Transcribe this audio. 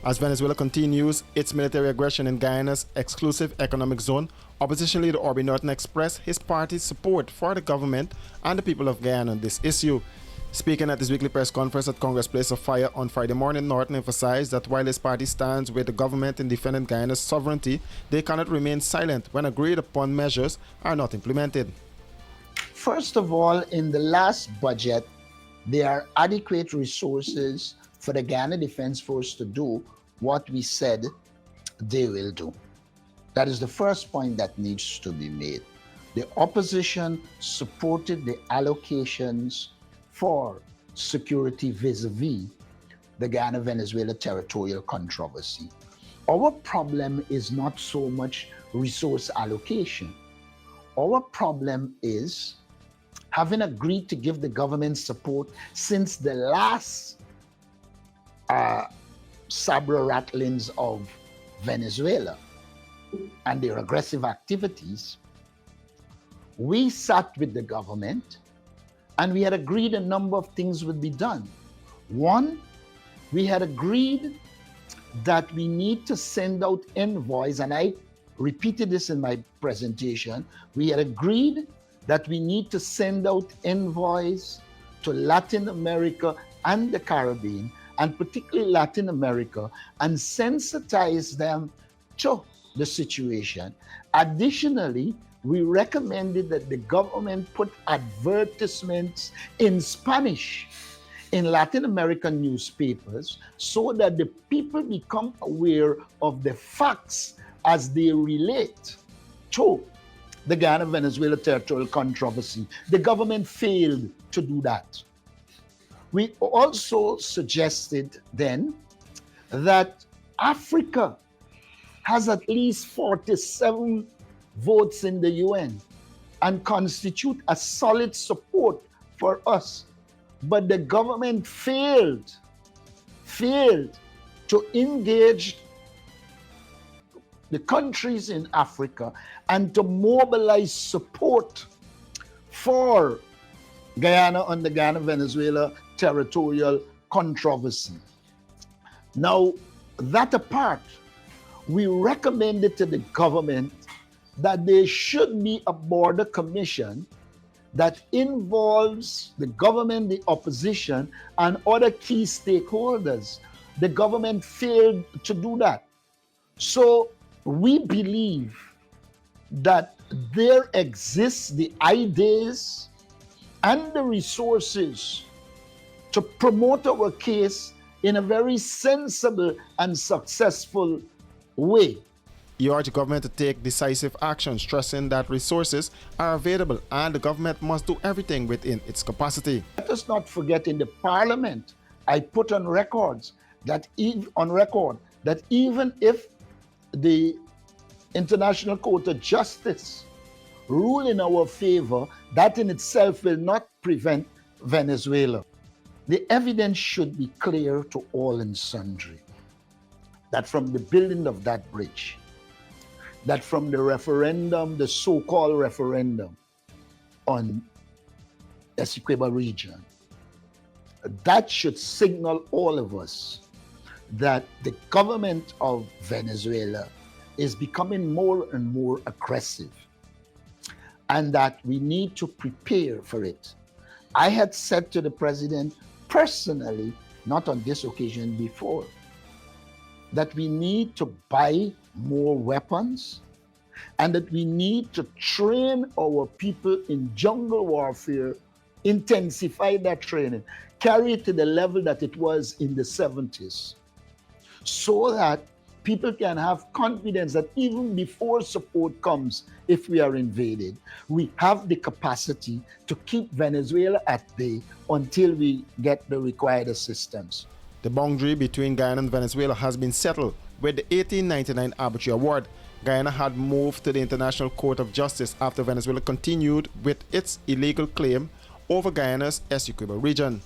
As Venezuela continues its military aggression in Guyana's exclusive economic zone, opposition leader Orbie Norton expressed his party's support for the government and the people of Guyana on this issue. Speaking at his weekly press conference at Congress Place of Fire on Friday morning, Norton emphasized that while his party stands with the government in defending Guyana's sovereignty, they cannot remain silent when agreed upon measures are not implemented. First of all, in the last budget, there are adequate resources for the Guyana Defense Force to do what we said they will do. That is the first point that needs to be made. The opposition supported the allocations for security vis-a-vis the Guyana-Venezuela territorial controversy. Our problem is not so much resource allocation. Our problem is having agreed to give the government support since the last saber rattlings of Venezuela and their aggressive activities. We sat with the government and we had agreed a number of things would be done. One, we had agreed that we need to send out envoys, and I repeated this in my presentation. We had agreed that we need to send out envoys to Latin America and the Caribbean, and particularly Latin America, and sensitize them to the situation. Additionally, we recommended that the government put advertisements in Spanish in Latin American newspapers so that the people become aware of the facts as they relate to the Guyana-Venezuela territorial controversy. The government failed to do that. We also suggested then that Africa has at least 47 votes in the UN and constitute a solid support for us. But the government failed to engage the countries in Africa and to mobilize support for Guyana on the Guyana-Venezuela territorial controversy. Now, that apart, we recommended to the government that there should be a border commission that involves the government, the opposition, and other key stakeholders. The government failed to do that. So we believe that there exists the ideas and the resources to promote our case in a very sensible and successful way. He urged the government to take decisive action, stressing that resources are available and the government must do everything within its capacity. Let us not forget, in the parliament, I put on record that even if the International Court of Justice rule in our favor, that in itself will not prevent Venezuela. The evidence should be clear to all and sundry that from the building of that bridge, that from the referendum, the so-called referendum on Essequibo region, that should signal all of us that the government of Venezuela is becoming more and more aggressive and that we need to prepare for it. I had said to the president personally, not on this occasion before, that we need to buy more weapons and that we need to train our people in jungle warfare, intensify that training, carry it to the level that it was in the 70s, so that people can have confidence that even before support comes, if we are invaded, we have the capacity to keep Venezuela at bay until we get the required assistance. The boundary between Guyana and Venezuela has been settled with the 1899 Arbitrary Award. Guyana had moved to the International Court of Justice after Venezuela continued with its illegal claim over Guyana's Essequibo region.